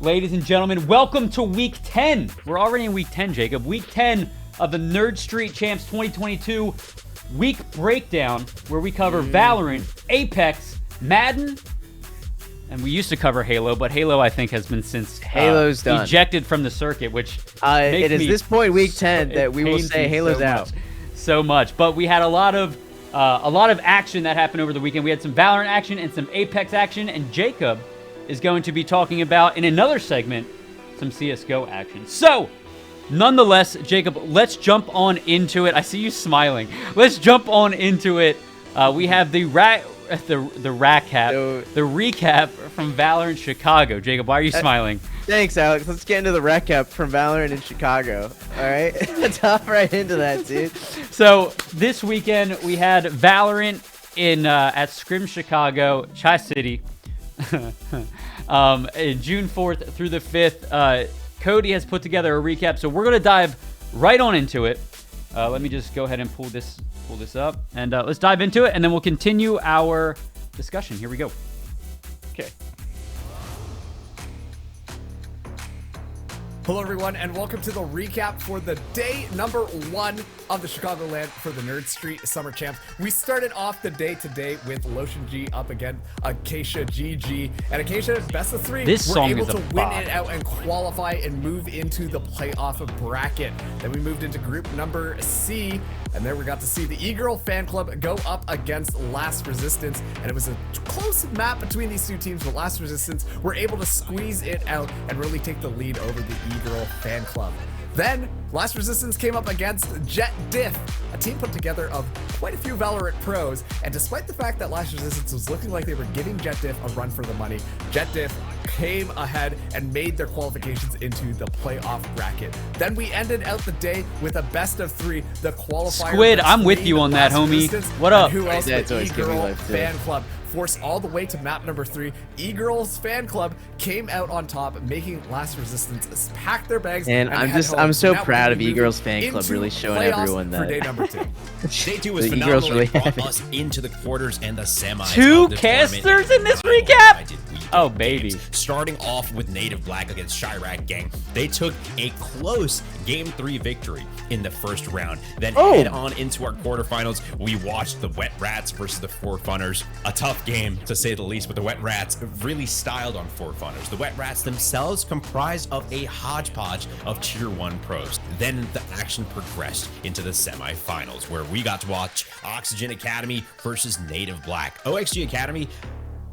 Ladies and gentlemen, welcome to Week 10. We're already in Week 10, Jacob. Week 10 of the Nerd Street Champs 2022 Week Breakdown, where we cover Valorant, Apex, Madden, and we used to cover Halo, but Halo, I think, has been since Halo's done. Ejected from the circuit, which it is this point, Week 10, that we will say Halo's out. So much, but we had a lot of action that happened over the weekend. We had some Valorant action and some Apex action, and Jacob is going to be talking about, in another segment, some CSGO action. So, nonetheless, Jacob, let's jump on into it. I see you smiling. Let's jump on into it. We have the recap from Valorant Chicago. Jacob, why are you smiling? Thanks, Alex. Let's get into the recap from Valorant in Chicago. All right? Let's hop right into that, dude. So, this weekend, we had Valorant at Scrim Chicago, Tri-City. June 4th through the 5th. Cody has put together a recap, so we're going to dive right on into it. Let me just go ahead and pull this up, and let's dive into it, and then we'll continue our discussion. Here we go. Okay. Hello, everyone, and welcome to the recap for the day number 1 of the Chicagoland for the Nerd Street Summer Champs. We started off the day today with Lotion G up against Acacia GG, and Acacia, best of 3, this were song able is to a win bop. it out and qualify and move into the playoff bracket. Then we moved into group number C, and there we got to see the E-Girl fan club go up against Last Resistance, and it was a close map between these two teams, but Last Resistance were able to squeeze it out and really take the lead over the E-Girl fan club. Then, Last Resistance came up against Jet Diff, a team put together of quite a few Valorant pros, and despite the fact that Last Resistance was looking like they were giving Jet Diff a run for the money, Jet Diff came ahead and made their qualifications into the playoff bracket. Then we ended out the day with a best of 3, the qualifier. Squid, I'm with you on that, homie. What up? Who else? That's The always giving me E-Girl life, too. fan club forced all the way to map number 3. E-Girls fan club came out on top, making Last Resistance pack their bags. And head home. I'm so Now proud we're of E-Girls fan club into really showing playoffs everyone for that. day number 2. Day 2 was The E-Girls phenomenal. really It brought have it. us into the quarters and the semis. Two of the casters tournament. in this I recap? did weekend Oh, baby. games. Starting off with Native Black against Chirac Gang. They took a close Game 3 victory in the first round. Then head on into our quarterfinals. We watched the Wet Rats versus the Four Funners. A tough game, to say the least, but the Wet Rats really styled on Four Funners. The Wet Rats themselves comprised of a hodgepodge of Tier 1 pros. Then the action progressed into the semifinals, where we got to watch Oxygen Academy versus Native Black. OXG Academy,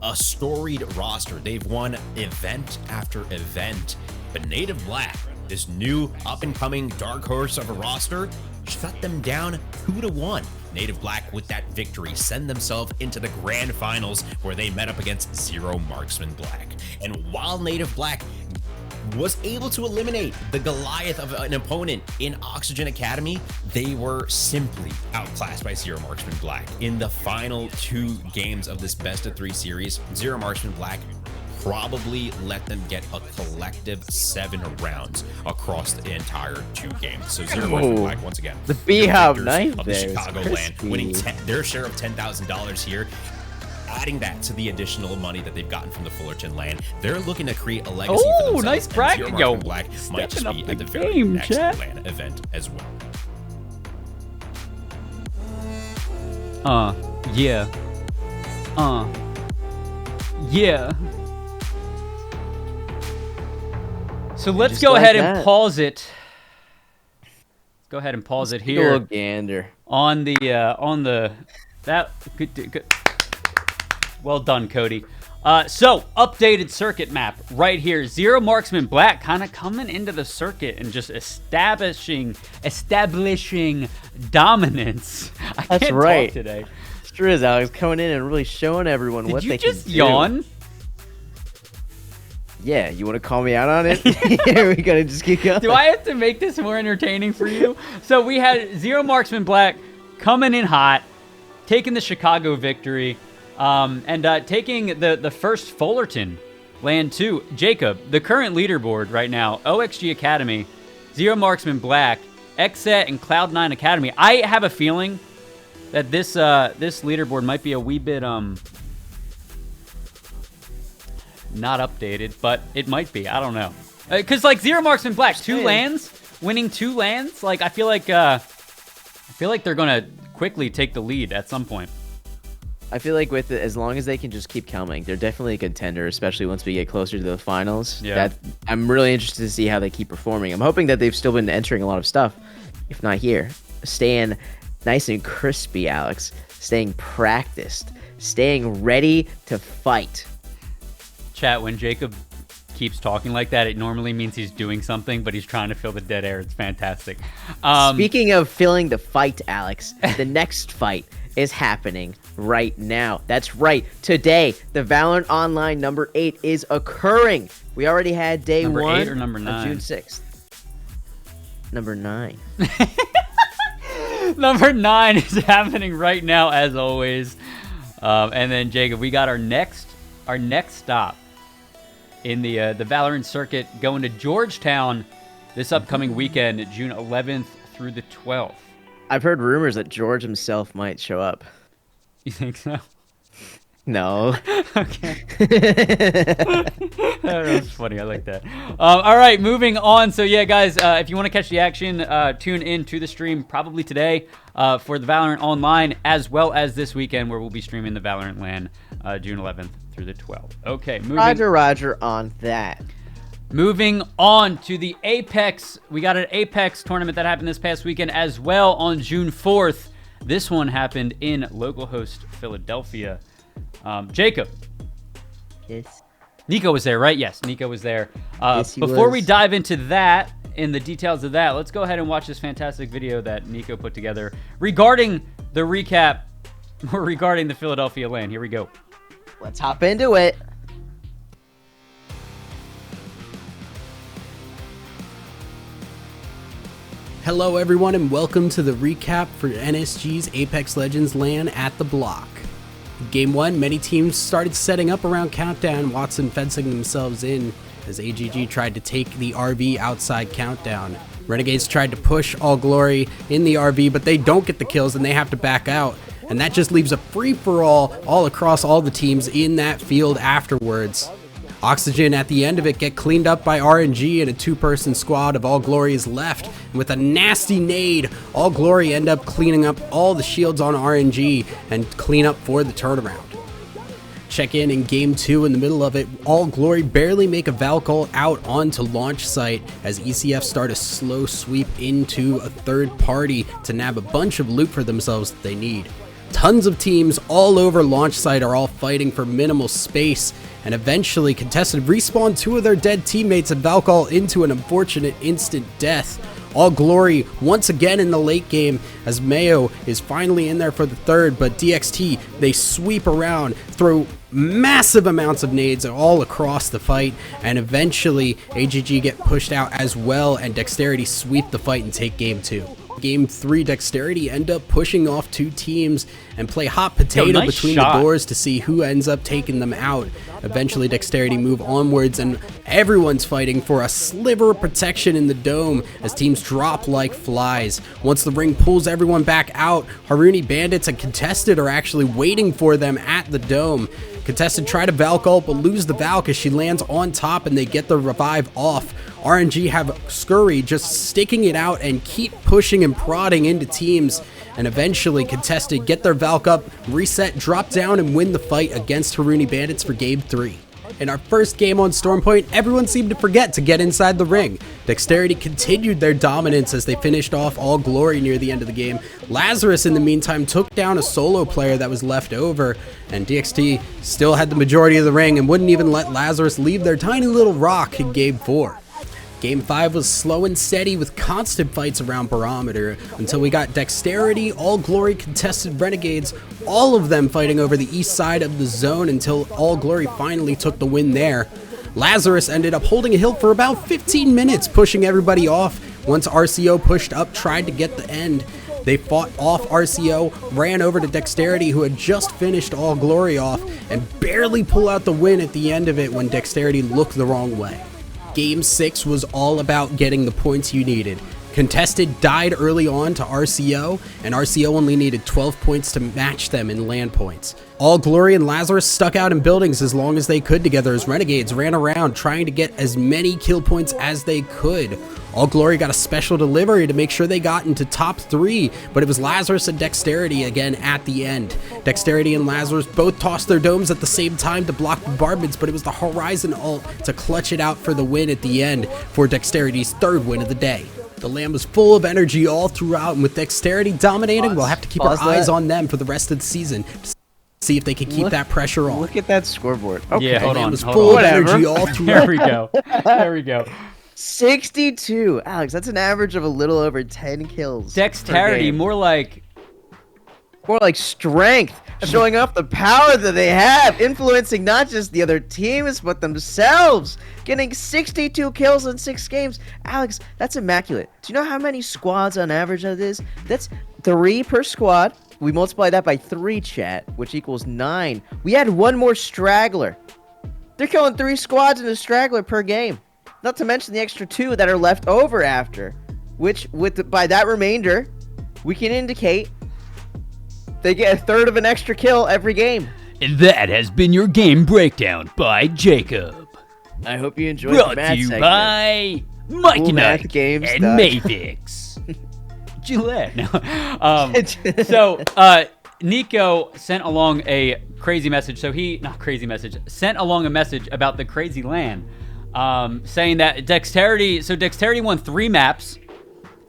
a storied roster. They've won event after event. But Native Black, this new up-and-coming dark horse of a roster, shut them down 2-1. Native Black, with that victory, send themselves into the grand finals, where they met up against Zero Marksman Black. And while Native Black was able to eliminate the Goliath of an opponent in Oxygen Academy, they were simply outclassed by Zero Marksman Black. In the final 2 games of this best of 3 series, Zero Marksman Black probably let them get a collective 7 rounds across the entire 2 games. So Zero Marksman Black, once again, The B-Hub victors knife of the there is Chicagoland, crispy. winning their share of $10,000 here. Adding that to the additional money that they've gotten from the Fullerton land, they're looking to create a legacy for themselves. Nice and bracket. Zero Yo, Marksman Black might just stepping be up at the the very game, next chat. LAN event as well. Yeah. Yeah. So let's Just go like ahead and that. pause it. Let's go ahead and pause it Take a little here gander. on the good. Well done, Cody. So updated circuit map right here. Zero Marksman Black kind of coming into the circuit and just establishing dominance. I That's can't right. talk today. Sure is, Alex, coming in and really showing everyone what Did they you can just do. yawn? Yeah, you want to call me out on it? Here we gotta just keep going. Do I have to make this more entertaining for you? So we had Zero Marksman Black coming in hot, taking the Chicago victory, and taking the first Fullerton land too. Jacob, the current leaderboard right now, OXG Academy, Zero Marksman Black, XSET, and Cloud9 Academy. I have a feeling that this not updated, but it might be. I don't know. Because like Zero Marksman Black, winning 2 lands. Like I feel like they're gonna quickly take the lead at some point. I feel like with it, as long as they can just keep coming, they're definitely a contender, especially once we get closer to the finals. Yeah. I'm really interested to see how they keep performing. I'm hoping that they've still been entering a lot of stuff, if not here. Staying nice and crispy, Alex. Staying practiced. Staying ready to fight. Chat, when Jacob keeps talking like that, it normally means he's doing something, but he's trying to fill the dead air. It's fantastic. Speaking of filling the fight, Alex, the next fight is happening right now. That's right. Today, the Valorant Online number 8 is occurring. We already had day number 1 8 or number 9? of June 6th. Number 9. Number 9 is happening right now, as always. And then Jacob, we got our next stop in the Valorant circuit, going to Georgetown this upcoming weekend, June 11th through the 12th. I've heard rumors that George himself might show up. You think so? No. Okay. That's funny. I like that. All right, moving on. So yeah, guys, if you want to catch the action, tune in to the stream probably today for the Valorant Online, as well as this weekend where we'll be streaming the Valorant LAN June 11th through the 12th. Okay, Roger on that. Moving on to the Apex. We got an Apex tournament that happened this past weekend as well on June 4th. This one happened in local host Philadelphia. Jacob. Yes. Nico was there, right? Yes, Nico was there. Yes, he before was. we dive into that, in the details of that, let's go ahead and watch this fantastic video that Nico put together regarding the recap, or regarding the Philadelphia LAN. Here we go. Let's hop into it. Hello everyone and welcome to the recap for NSG's Apex Legends LAN at the Block. Game 1, many teams started setting up around Countdown, Watson fencing themselves in as AGG tried to take the RV outside Countdown. Renegades tried to push All Glory in the RV, but they don't get the kills and they have to back out. And that just leaves a free-for-all all across all the teams in that field afterwards. Oxygen at the end of it get cleaned up by RNG, and a 2-person squad of All Glory is left. And with a nasty nade, All Glory end up cleaning up all the shields on RNG and clean up for the turnaround. Check in Game 2 in the middle of it. All Glory barely make a Valkyrie out onto launch site as ECF start a slow sweep into a third party to nab a bunch of loot for themselves that they need. Tons of teams all over launch site are all fighting for minimal space, and eventually Contested respawn 2 of their dead teammates and Valkyrie into an unfortunate instant death. All Glory once again in the late game as Mayo is finally in there for the third, but DXT, they sweep around, throw massive amounts of nades all across the fight, and eventually AGG get pushed out as well, and Dexterity sweep the fight and take Game 2. Game 3, Dexterity end up pushing off 2 teams and play hot potato nice between shot. the doors to see who ends up taking them out. Eventually Dexterity move onwards and everyone's fighting for a sliver of protection in the dome as teams drop like flies. Once the ring pulls everyone back out, Haruni Bandits and Contested are actually waiting for them at the dome. Contested try to Valk ult but lose the Valk as she lands on top and they get the revive off. RNG have Scurry just sticking it out and keep pushing and prodding into teams, and eventually Contested get their Valk up, reset, drop down, and win the fight against Haruni Bandits for Game 3. In our first game on Stormpoint, everyone seemed to forget to get inside the ring. Dexterity continued their dominance as they finished off All Glory near the end of the game. Lazarus, in the meantime, took down a solo player that was left over, and DXT still had the majority of the ring and wouldn't even let Lazarus leave their tiny little rock in Game 4. Game 5 was slow and steady with constant fights around Barometer until we got Dexterity, All Glory, Contested, Renegades, all of them fighting over the east side of the zone until All Glory finally took the win there. Lazarus ended up holding a hill for about 15 minutes, pushing everybody off. Once RCO pushed up, tried to get the end. They fought off RCO, ran over to Dexterity, who had just finished All Glory off, and barely pull out the win at the end of it when Dexterity looked the wrong way. Game 6 was all about getting the points you needed. Contested died early on to RCO, and RCO only needed 12 points to match them in land points. All Glory and Lazarus stuck out in buildings as long as they could together as Renegades ran around trying to get as many kill points as they could. All Glory got a special delivery to make sure they got into top 3, but it was Lazarus and Dexterity again at the end. Dexterity and Lazarus both tossed their domes at the same time to block bombardments, but it was the Horizon ult to clutch it out for the win at the end for Dexterity's 3rd win of the day. The LAN was full of energy all throughout, and with Dexterity dominating, we'll have to keep our eyes on them for the rest of the season to see if they can keep that pressure on. Look at that scoreboard. Okay. Yeah, hold on. It was full of energy all throughout. There we go. There we go. 62. Alex, that's an average of a little over 10 kills. Dexterity, more like strength, showing off the power that they have, influencing not just the other teams, but themselves. Getting 62 kills in 6 games. Alex, that's immaculate. Do you know how many squads on average that is? That's 3 per squad. We multiply that by 3, chat, which equals 9. We had 1 more straggler. They're killing 3 squads and a straggler per game. Not to mention the extra 2 that are left over after, which by that remainder, we can indicate they get a 1/3 of an extra kill every game. And that has been your game breakdown by Jacob. I hope you enjoyed Brought the to math you segment. by Mikey Cool math Knight games and done. Mavix. Gillette. No. So Nico sent along a crazy message. Sent along a message about the crazy LAN, saying that Dexterity won 3 maps,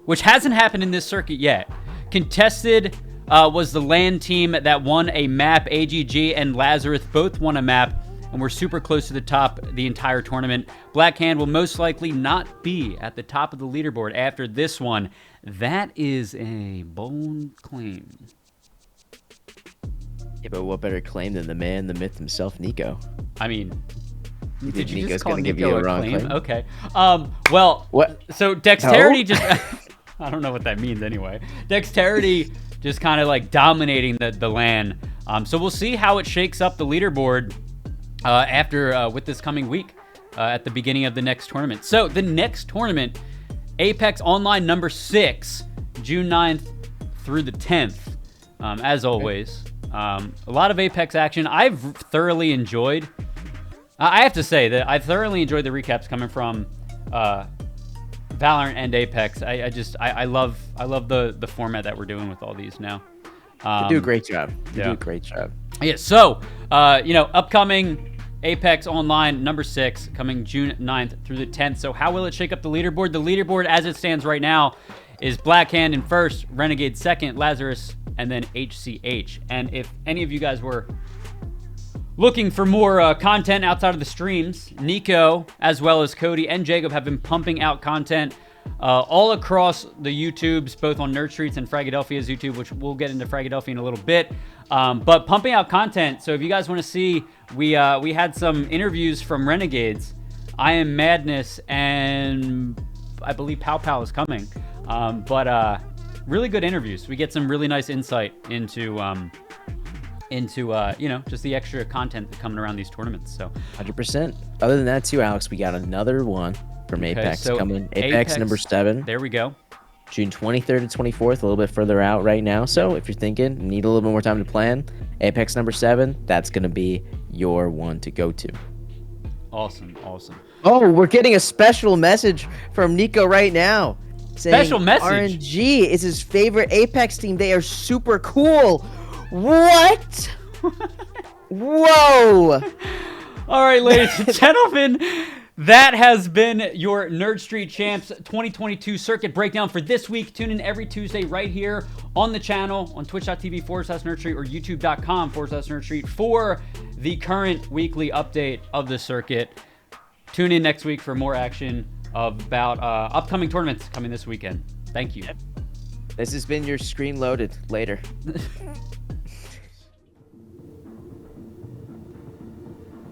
which hasn't happened in this circuit yet. Contested was the LAN team that won a map. AGG and Lazarus both won a map and were super close to the top the entire tournament. Black Hand will most likely not be at the top of the leaderboard after this one. That is a bold claim. Yeah, but what better claim than the man, the myth himself, Nico? I mean, did you Nico's just call gonna give Nico you a a wrong claim? claim? Okay. Well, What? So Dexterity No? just... I don't know what that means anyway. Dexterity just kind of like dominating the LAN. So we'll see how it shakes up the leaderboard after with this coming week at the beginning of the next tournament. So the next tournament, Apex Online number 6, June 9th through the 10th. As always, a lot of Apex action. I've thoroughly enjoyed. I have to say that I've thoroughly enjoyed the recaps coming from Valorant and Apex. I love the format that we're doing with all these now. You do a great job. You yeah. do a great job. Yeah, so, upcoming Apex Online number 6 coming June 9th through the 10th. So how will it shake up the leaderboard? The leaderboard as it stands right now is Black Hand in first, Renegade second, Lazarus, and then HCH. And if any of you guys were looking for more content outside of the streams, Nico, as well as Cody and Jacob, have been pumping out content all across the YouTubes, both on Nerd Streets and Fragadelphia's YouTube, which we'll get into Fragadelphia in a little bit. But pumping out content. So if you guys want to see, we had some interviews from Renegades, I Am Madness, and I believe Pow Pow is coming. But really good interviews. We get some really nice insight into just the extra content that's coming around these tournaments. So 100%. Other than that, too, Alex, we got another one from Apex so coming. Apex number 7. There we go. June 23rd to 24th, a little bit further out right now. So if you're thinking, need a little bit more time to plan, Apex number 7, that's going to be your one to go to. Awesome. Oh, we're getting a special message from Nico right now. Saying Special message? RNG is his favorite Apex team. They are super cool. What? Whoa. All right, ladies and gentlemen, that has been your Nerd Street Champs 2022 circuit breakdown for this week. Tune in every Tuesday right here on the channel on twitch.tv/Nerd Street or youtube.com/Nerd Street for the current weekly update of the circuit. Tune in next week for more action about upcoming tournaments coming this weekend. Thank you. This has been your screen loaded. Later.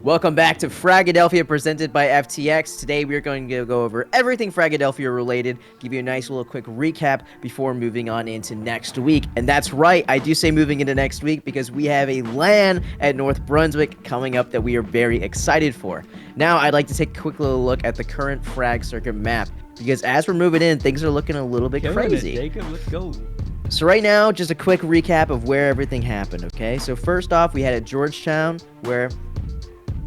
Welcome back to Fragadelphia presented by FTX. Today we are going to go over everything Fragadelphia related, give you a nice little quick recap before moving on into next week. And that's right, I do say moving into next week because we have a LAN at North Brunswick coming up that we are very excited for. Now I'd like to take a quick little look at the current Frag Circuit map. because as we're moving in, things are looking a little bit crazy. Jacob, let's go. So right now, just a quick recap of where everything happened, okay? So first off, we had at Georgetown where,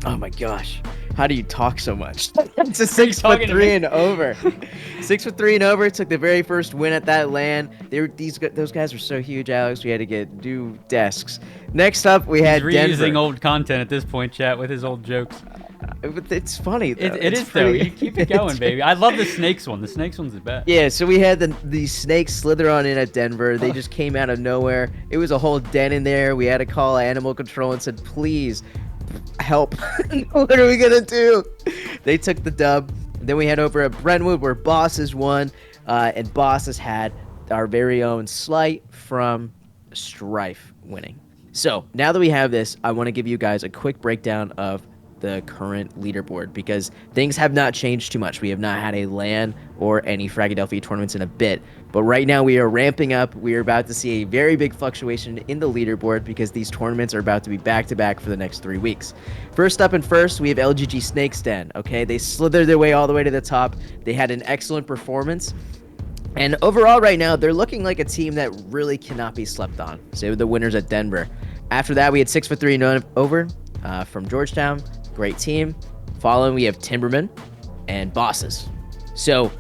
oh my gosh, how do you talk so much? It's a 6'3" and over. 6'3" and over. Took the very first win at that LAN. Those guys were so huge, Alex. We had to get new desks. Next up, we had He's reusing Denver. old content at this point, chat, with his old jokes. It's funny, though. It is, though. You keep it going, baby. I love the snakes one. The snakes one's the best. Yeah, so we had the snakes slither on in at Denver. They just came out of nowhere. It was a whole den in there. We had to call animal control and said, please, help. What are we going to do? They took the dub. Then we head over at Brentwood where Bosses won. And Bosses had our very own Slight from Strife winning. So now that we have this, I want to give you guys a quick breakdown of the current leaderboard because things have not changed too much. We have not had a LAN or any Fragadelphia tournaments in a bit, but right now we are ramping up. We are about to see a very big fluctuation in the leaderboard because these tournaments are about to be back-to-back for the next 3 weeks. First up and first, we have LGG Snakes Den. Okay, they slithered their way all the way to the top. They had an excellent performance. And overall right now, they're looking like a team that really cannot be slept on. So they were the winners at Denver. After that, we had 6'3" and over from Georgetown. Great team. Following, we have Timberman and Bosses. So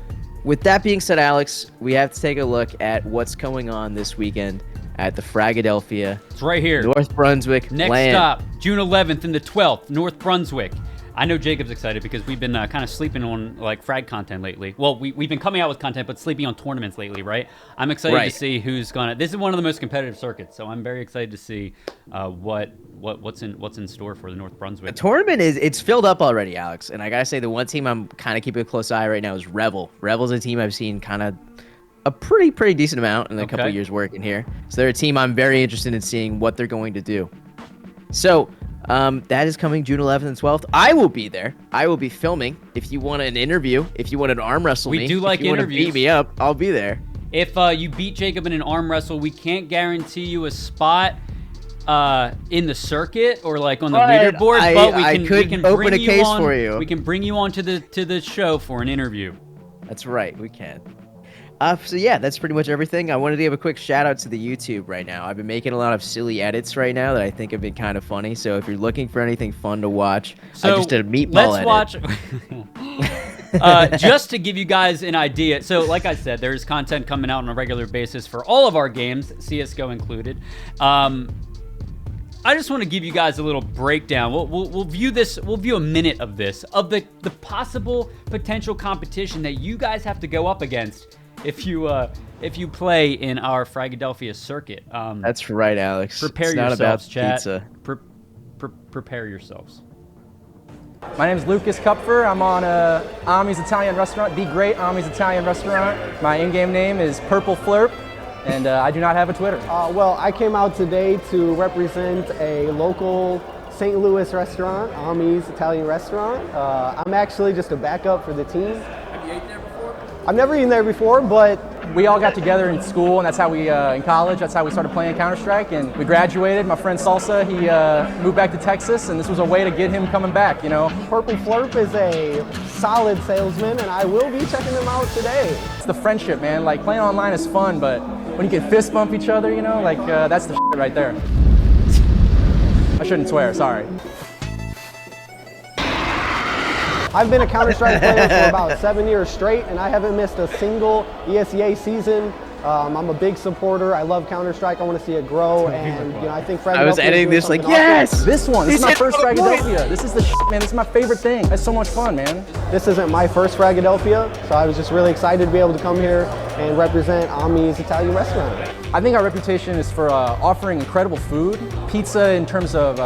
with that being said, Alex, we have to take a look at what's going on this weekend at the Fragadelphia. It's right here. North Brunswick Next LAN. stop, June 11th and the 12th, North Brunswick. I know Jacob's excited because we've been kind of sleeping on like frag content lately. Well, we've been coming out with content, but sleeping on tournaments lately, right? I'm excited to see who's gonna. This is one of the most competitive circuits, so I'm very excited to see what's in store for the North Brunswick. The tournament it's filled up already, Alex. And I gotta say, the one team I'm kind of keeping a close eye right now is Revel. Revel's a team I've seen kind of a pretty decent amount in a couple years working here. So they're a team I'm very interested in seeing what they're going to do. So. That is coming June 11th and 12th. I will be there. I will be filming. If you want an interview, if you want to arm wrestle me, we do like if you want to beat me up, I'll be there. If you beat Jacob in an arm wrestle, we can't guarantee you a spot in the circuit or like on the leaderboard, but we can open bring a you case on, for you. We can bring you on to the show for an interview. That's right, we can. So yeah, that's pretty much everything. I wanted to give a quick shout out to the YouTube right now. I've been making a lot of silly edits right now that I think have been kind of funny. So if you're looking for anything fun to watch, I just did a meatball edit. Just to give you guys an idea. So like I said, there's content coming out on a regular basis for all of our games, CSGO included. I just want to give you guys a little breakdown. We'll view this. We'll view a minute of this, of the potential competition that you guys have to go up against if you play in our Fragadelphia circuit. That's right, Alex. Prepare it's yourselves, not about chat. Pizza. Prepare yourselves. My name is Lucas Kupfer. I'm on Ami's Italian Restaurant, the great Ami's Italian Restaurant. My in-game name is Purple Flurp, and I do not have a Twitter. Well, I came out today to represent a local St. Louis restaurant, Ami's Italian Restaurant. I'm actually just a backup for the team. Have you eaten there before? I've never eaten there before, but we all got together in school, and that's how we, in college, that's how we started playing Counter-Strike, and we graduated. My friend Salsa, he moved back to Texas, and this was a way to get him coming back, you know. Purple Flurp is a solid salesman, and I will be checking them out today. It's the friendship, man. Like, playing online is fun, but when you can fist bump each other, you know, like, that's the shit right there. I shouldn't swear, sorry. I've been a Counter-Strike player for about 7 years straight, and I haven't missed a single ESEA season. I'm a big supporter. I love Counter-Strike. I want to see it grow, and you know, I think Fragadelphia. I was editing this like, yes! This one, this is my first Fragadelphia. This is the shit, man. This is my favorite thing. It's so much fun, man. This isn't my first Fragadelphia, so I was just really excited to be able to come here and represent Ami's Italian Restaurant. I think our reputation is for offering incredible food. Pizza in terms of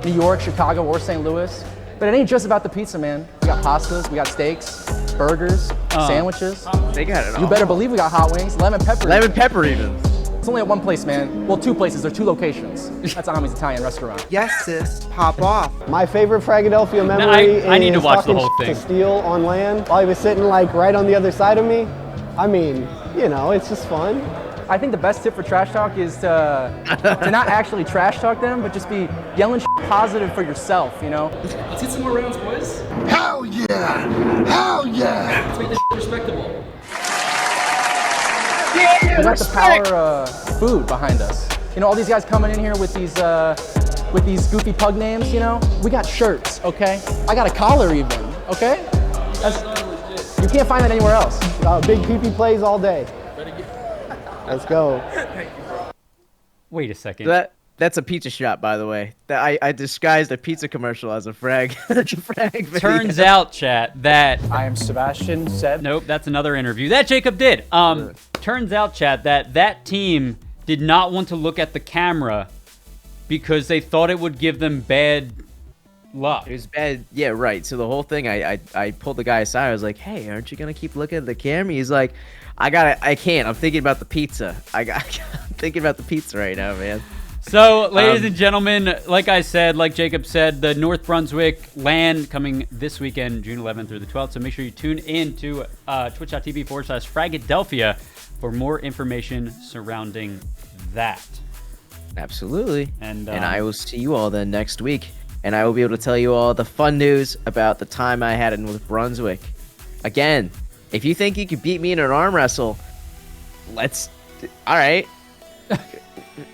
New York, Chicago, or St. Louis. But it ain't just about the pizza, man. We got pastas, we got steaks, burgers, sandwiches. They got it all. You better believe we got hot wings, lemon pepper. Lemon pepper even. It's only at one place, man. Well, two places. There are 2 locations. That's Ami's Italian Restaurant. Yes, sis. Pop off. My favorite Fragadelphia memory I need to is watch the talking whole thing. to Steele on land while he was sitting like right on the other side of me. I mean, you know, it's just fun. I think the best tip for trash talk is to not actually trash talk them, but just be yelling positive for yourself, you know? Let's get some more rounds, boys. Hell yeah! Hell yeah! Let's make this respectable. We got the power food behind us. You know, all these guys coming in here with these goofy pug names, you know? We got shirts, okay? I got a collar even, okay? You can't find that anywhere else. Big PP plays all day. Let's go. Wait a second. That's a pizza shop, by the way. I disguised a pizza commercial as a frag. Frag Turns out, chat, that I am Sebastian Seb. nope, that's another interview that Jacob did. Turns out, chat, that team did not want to look at the camera because they thought it would give them bad luck. It was bad. Yeah, right. So the whole thing, I pulled the guy aside. I was like, "Hey, aren't you gonna keep looking at the camera?" He's like, I can't. I'm thinking about the pizza. I'm thinking about the pizza right now, man." So, ladies and gentlemen, like I said, like Jacob said, the North Brunswick LAN coming this weekend, June 11th through the 12th. So make sure you tune in to twitch.tv/Fragadelphia for more information surrounding that. Absolutely. And I will see you all then next week. And I will be able to tell you all the fun news about the time I had in North Brunswick. Again, if you think you could beat me in an arm wrestle, all right.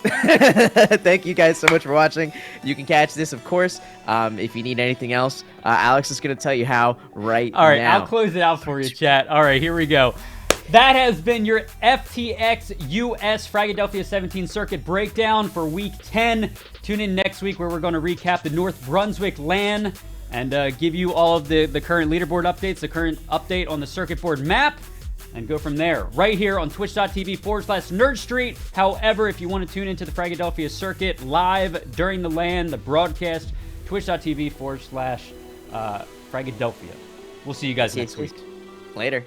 Thank you guys so much for watching. You can catch this, of course. If you need anything else, Alex is going to tell you how right now. All right, I'll close it out for you, chat. All right, here we go. That has been your FTX US Fragadelphia 17 circuit breakdown for week 10. Tune in next week where we're going to recap the North Brunswick LAN and give you all of the current leaderboard updates, the current update on the circuit board map, and go from there. Right here on twitch.tv/Nerd Street. However, if you want to tune into the Fragadelphia circuit live during the LAN, the broadcast, twitch.tv/Fragadelphia. We'll see you guys next week. Later.